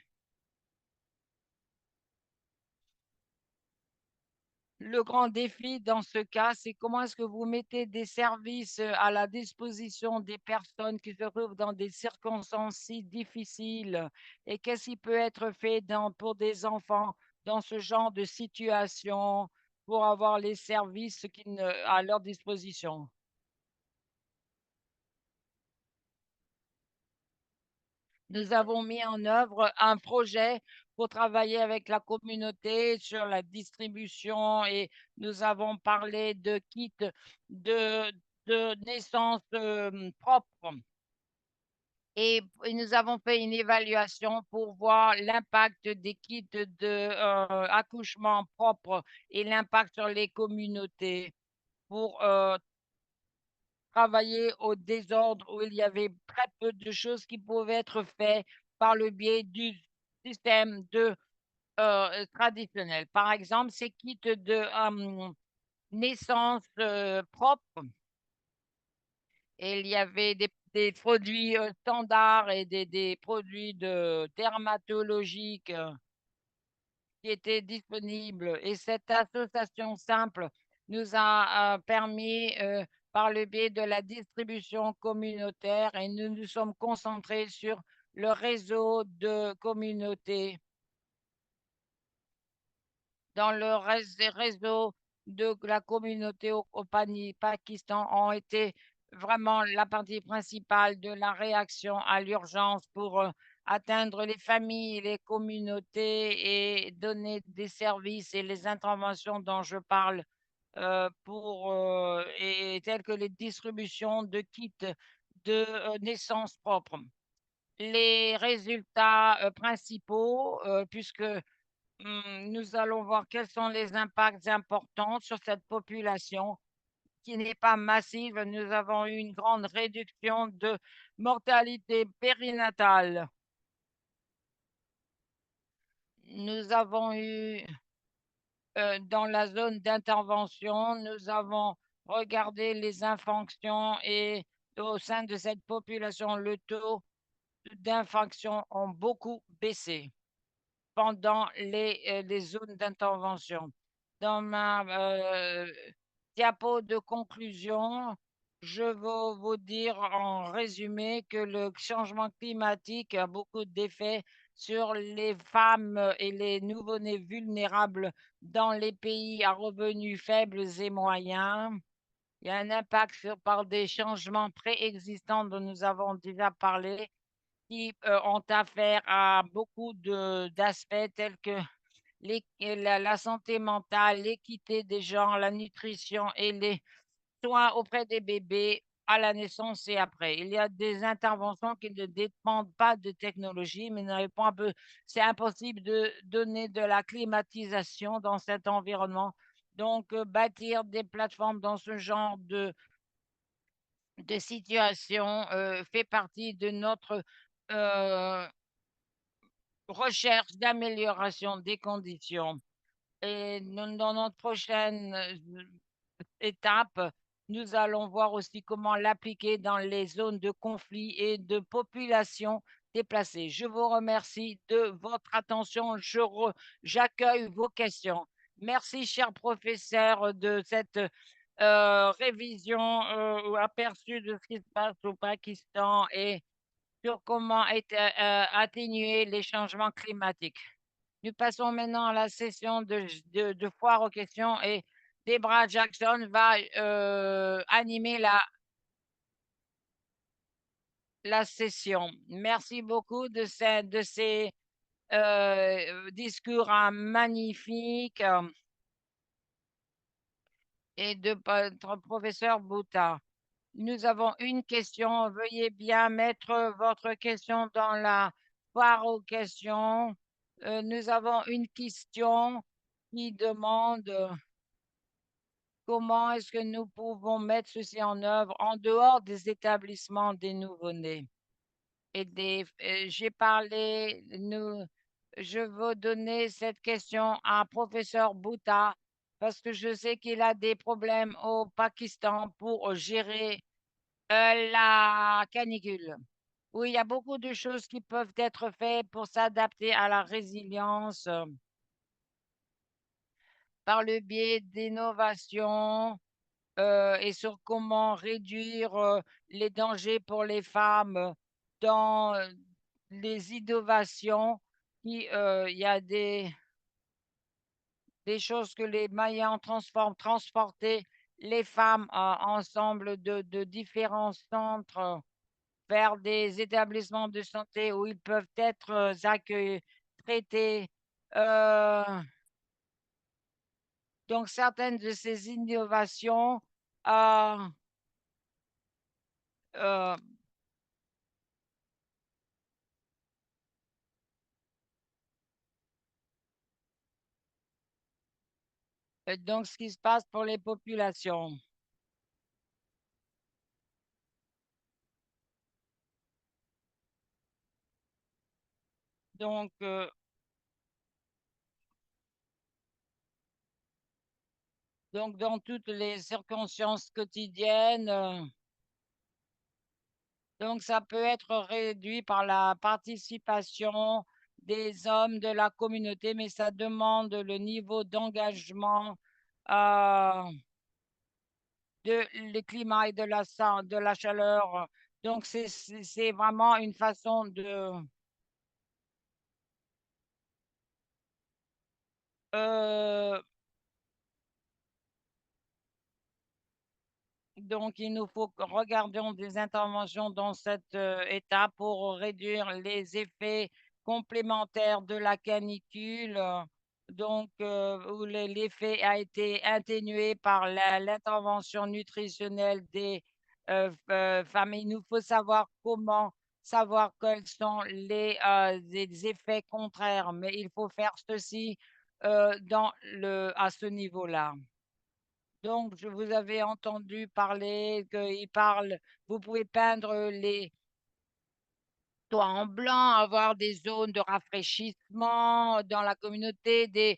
Le grand défi dans ce cas, c'est comment est-ce que vous mettez des services à la disposition des personnes qui se trouvent dans des circonstances si difficiles et qu'est-ce qui peut être fait pour des enfants dans ce genre de situation pour avoir les services à leur disposition. Nous avons mis en œuvre un projet pour travailler avec la communauté sur la distribution et nous avons parlé de kits de, de naissance propre. Et nous avons fait une évaluation pour voir l'impact des kits accouchement propre et l'impact sur les communautés pour travailler au désordre où il y avait très peu de choses qui pouvaient être faites par le biais du système traditionnel. Par exemple, ces kits de naissance propre, et il y avait des produits standards et des produits dermatologiques qui étaient disponibles. Et cette association simple nous a permis, par le biais de la distribution communautaire, et nous nous sommes concentrés sur le réseau de communautés. Dans le réseau de la communauté au Pakistan ont été vraiment la partie principale de la réaction à l'urgence pour atteindre les familles, les communautés et donner des services et les interventions dont je parle telles que les distributions de kits de naissance propre. Les résultats principaux, puisque nous allons voir quels sont les impacts importants sur cette population qui n'est pas massive. Nous avons eu une grande réduction de mortalité périnatale. Nous avons eu, dans la zone d'intervention, nous avons regardé les infections et au sein de cette population, le taux d'infection ont beaucoup baissé pendant les zones d'intervention. Dans ma diapo de conclusion, Je veux vous dire en résumé que le changement climatique a beaucoup d'effets sur les femmes et les nouveau-nés vulnérables dans les pays à revenus faibles et moyens. Il y a un impact par des changements préexistants dont nous avons déjà parlé, qui ont affaire à beaucoup d'aspects tels que la santé mentale, l'équité des genres, la nutrition et les soins auprès des bébés à la naissance et après. Il y a des interventions qui ne dépendent pas de technologie, mais c'est impossible de donner de la climatisation dans cet environnement. Donc, bâtir des plateformes dans ce genre de situation fait partie de notre euh, recherche d'amélioration des conditions. Et dans notre prochaine étape, nous allons voir aussi comment l'appliquer dans les zones de conflit et de population déplacées. Je vous remercie de votre attention. J'accueille vos questions. Merci, cher professeur, de cette révision ou aperçu de ce qui se passe au Pakistan et sur comment atténuer les changements climatiques. Nous passons maintenant à la session de foire aux questions et Debra Jackson va animer la session. Merci beaucoup de ces discours magnifiques et de votre professeur Bouta. Nous avons une question. Veuillez bien mettre votre question dans la foire aux questions. Nous avons une question qui demande comment est-ce que nous pouvons mettre ceci en œuvre en dehors des établissements des nouveau-nés. J'ai parlé, je veux donner cette question à professeur Bouta parce que je sais qu'il a des problèmes au Pakistan pour gérer la canicule. Oui, il y a beaucoup de choses qui peuvent être faites pour s'adapter à la résilience par le biais d'innovation et sur comment réduire les dangers pour les femmes dans les innovations. Il y a des choses que les Mayens transforment, transporter les femmes ensemble de différents centres vers des établissements de santé où ils peuvent être accueillis, traités. Euh, donc, certaines de ces innovations, euh, euh, donc ce qui se passe pour les populations. Donc, dans toutes les circonstances quotidiennes, donc ça peut être réduit par la participation des hommes de la communauté, mais ça demande le niveau d'engagement euh, le climat et de la chaleur. Donc, c'est vraiment une façon euh, donc, il nous faut que regardions des interventions dans cette étape pour réduire les effets complémentaires de la canicule. Donc, où l'effet a été atténué par l'intervention nutritionnelle des femmes. Il nous faut savoir comment, savoir quels sont les effets contraires, mais il faut faire ceci à ce niveau-là. Donc, je vous avais entendu parler qu'il parle, vous pouvez peindre les toits en blanc, avoir des zones de rafraîchissement dans la communauté, des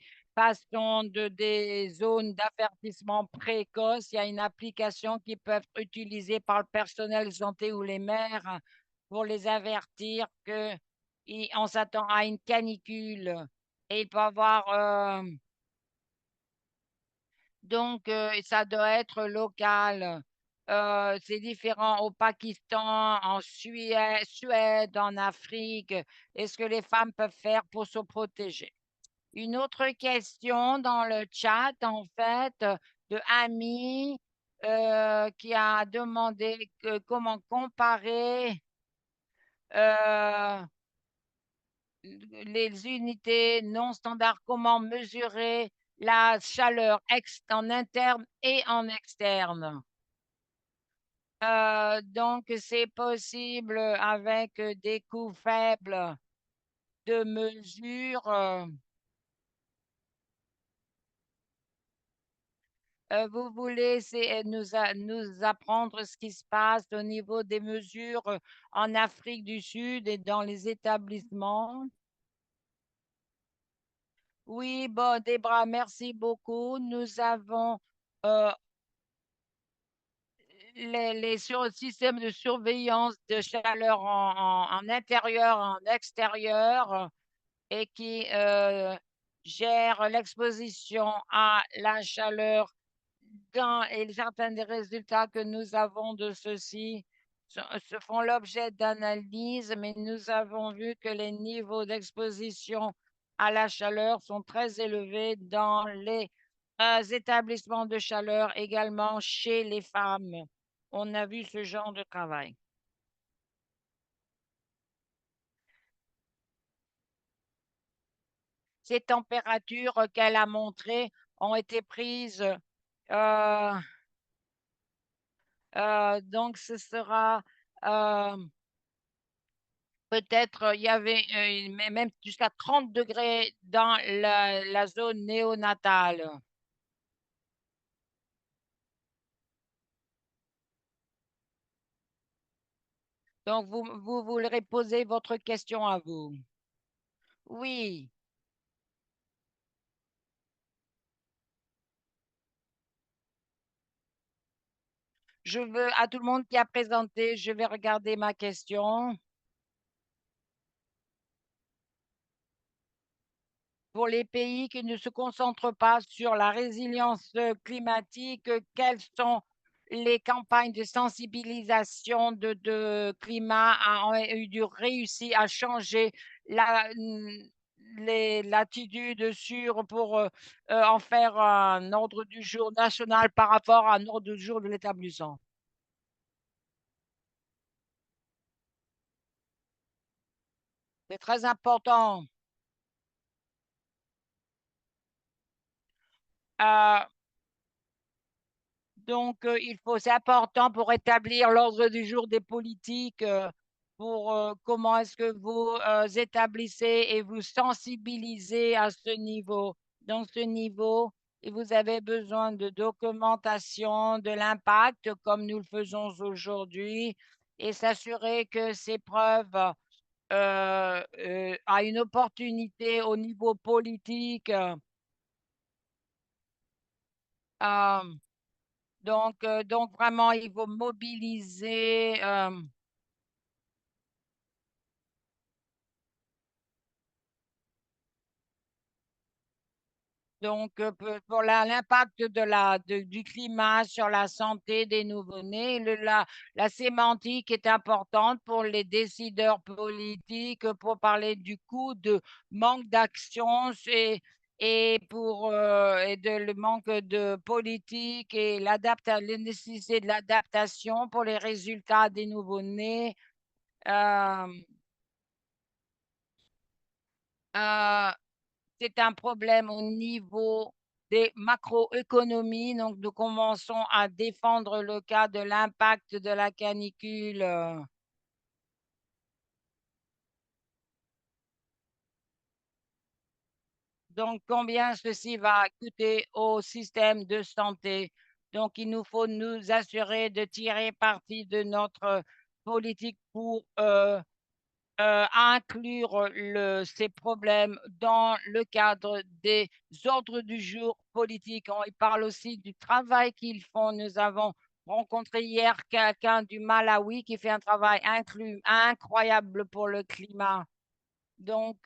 zones d'avertissement précoce. Il y a une application qui peut être utilisée par le personnel de santé ou les maires pour les avertir on s'attend à une canicule. Et il peut y avoir donc, ça doit être local. C'est différent au Pakistan, en Suède, en Afrique. Est-ce que les femmes peuvent faire pour se protéger? Une autre question dans le chat, en fait, de Ami, qui a demandé comment comparer euh, les unités non standards, comment mesurer la chaleur en interne et en externe. Donc, c'est possible avec des coûts faibles de mesure. Vous voulez nous apprendre ce qui se passe au niveau des mesures en Afrique du Sud et dans les établissements? Oui, bon, Debra, merci beaucoup. Nous avons euh, systèmes de surveillance de chaleur en intérieur, en extérieur, et qui gèrent l'exposition à la chaleur et certains des résultats que nous avons de ceci se font l'objet d'analyses, mais nous avons vu que les niveaux d'exposition à la chaleur sont très élevés dans les établissements de chaleur, également chez les femmes. On a vu ce genre de travail. Ces températures qu'elle a montrées ont été prises. euh, donc, ce sera peut-être, il y avait même jusqu'à 30 degrés dans la zone néonatale. Donc, vous voudrez poser votre question à vous. Oui, je veux, à tout le monde qui a présenté, je vais regarder ma question. Pour les pays qui ne se concentrent pas sur la résilience climatique, quelles sont les campagnes de sensibilisation de climat ont dû réussir à changer l'attitude pour en faire un ordre du jour national par rapport à un ordre du jour de l'établissement? C'est très important. Euh, Donc, c'est important pour établir l'ordre du jour des politiques, pour comment est-ce que vous établissez et vous sensibilisez à ce niveau. Dans ce niveau, et vous avez besoin de documentation de l'impact, comme nous le faisons aujourd'hui, et s'assurer que ces preuves a une opportunité au niveau politique. Euh, donc vraiment, il faut mobiliser. Pour l'impact du climat sur la santé des nouveau-nés, la sémantique est importante pour les décideurs politiques, pour parler du coût de manque d'action et le manque de politique et la nécessité de l'adaptation pour les résultats des nouveau-nés. Euh, euh, c'est un problème au niveau des macroéconomies. Donc, nous commençons à défendre le cas de l'impact de la canicule. Donc, combien ceci va coûter au système de santé? Donc, il nous faut nous assurer de tirer parti de notre politique pour à inclure ces problèmes dans le cadre des ordres du jour politiques. Il parle aussi du travail qu'ils font. Nous avons rencontré hier quelqu'un du Malawi qui fait un travail incroyable pour le climat. Donc,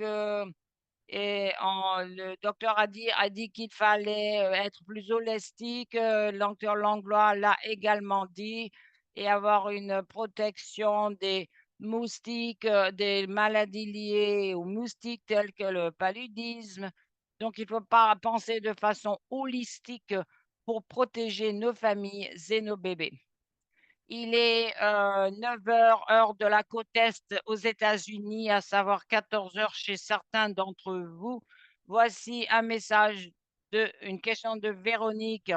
le docteur a dit qu'il fallait être plus holistique. Le docteur Langlois l'a également dit, et avoir une protection des moustiques, des maladies liées aux moustiques telles que le paludisme. Donc, il ne faut pas penser de façon holistique pour protéger nos familles et nos bébés. Il est 9 heures, heure de la côte Est aux États-Unis, à savoir 14 heures chez certains d'entre vous. Voici un message une question de Véronique.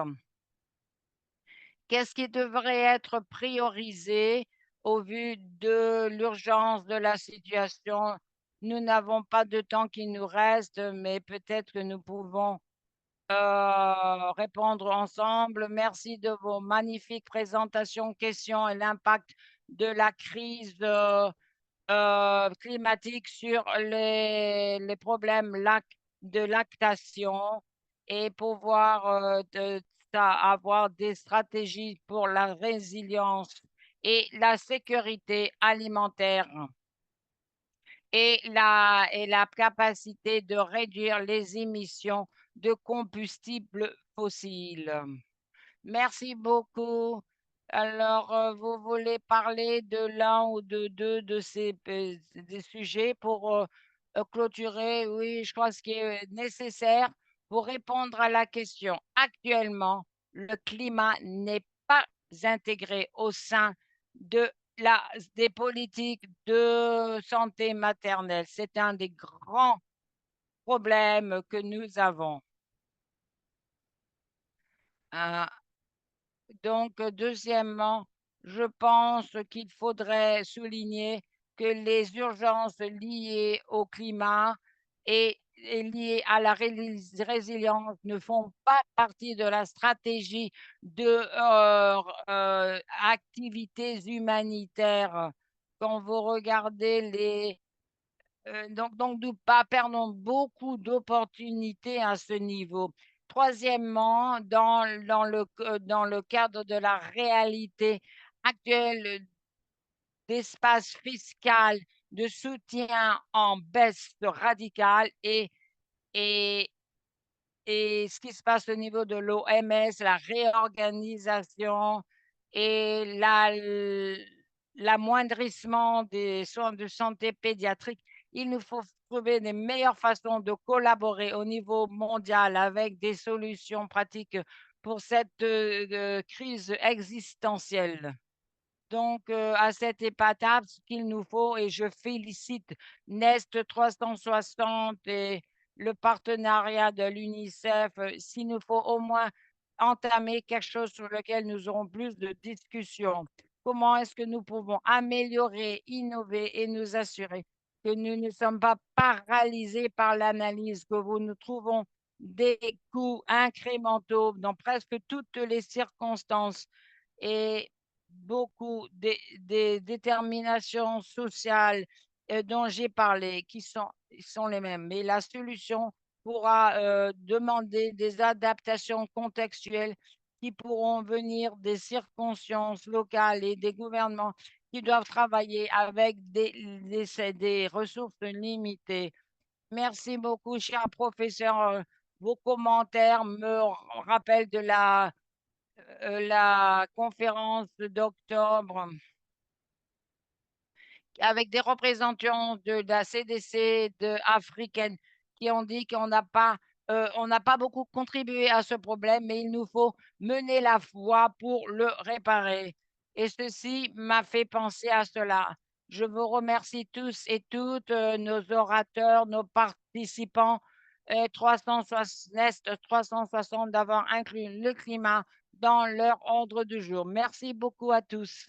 Qu'est-ce qui devrait être priorisé au vu de l'urgence de la situation? Nous n'avons pas de temps qui nous reste, mais peut-être que nous pouvons répondre ensemble. Merci de vos magnifiques présentations, questions et l'impact de la crise climatique sur les problèmes de lactation, et pouvoir avoir des stratégies pour la résilience et la sécurité alimentaire, et la capacité de réduire les émissions de combustibles fossiles. Merci beaucoup. Alors, vous voulez parler de l'un ou de deux de ces des sujets pour clôturer? Oui, je crois ce qui est nécessaire pour répondre à la question. Actuellement, le climat n'est pas intégré au sein de des politiques de santé maternelle. C'est un des grands problèmes que nous avons. Euh, Donc, deuxièmement, je pense qu'il faudrait souligner que les urgences liées au climat et liées à la résilience ne font pas partie de la stratégie de activités humanitaires. Quand vous regardez donc, nous pas perdons beaucoup d'opportunités à ce niveau. Troisièmement, dans le cadre de la réalité actuelle d'espace fiscal, de soutien en baisse radicale, et, et ce qui se passe au niveau de l'OMS, la réorganisation et l'amoindrissement des soins de santé pédiatrique, il nous faut trouver des meilleures façons de collaborer au niveau mondial avec des solutions pratiques pour cette crise existentielle. Donc, à cette étape, ce qu'il nous faut, et je félicite Nest 360 et le partenariat de l'UNICEF, s'il nous faut au moins entamer quelque chose sur lequel nous aurons plus de discussions. Comment est-ce que nous pouvons améliorer, innover et nous assurer que nous ne sommes pas paralysés par l'analyse, que nous trouvons des coûts incrémentaux dans presque toutes les circonstances, et beaucoup des déterminations sociales dont j'ai parlé, qui sont les mêmes. Mais la solution pourra demander des adaptations contextuelles qui pourront venir des circonstances locales et des gouvernements qui doivent travailler avec des ressources limitées. Merci beaucoup, cher professeur. Vos commentaires me rappellent de la conférence d'octobre avec des représentants de la CDC africaine qui ont dit on n'a pas beaucoup contribué à ce problème, mais il nous faut mener la voie pour le réparer. Et ceci m'a fait penser à cela. Je vous remercie tous et toutes, nos orateurs, nos participants, 360, d'avoir inclus le climat dans leur ordre du jour. Merci beaucoup à tous.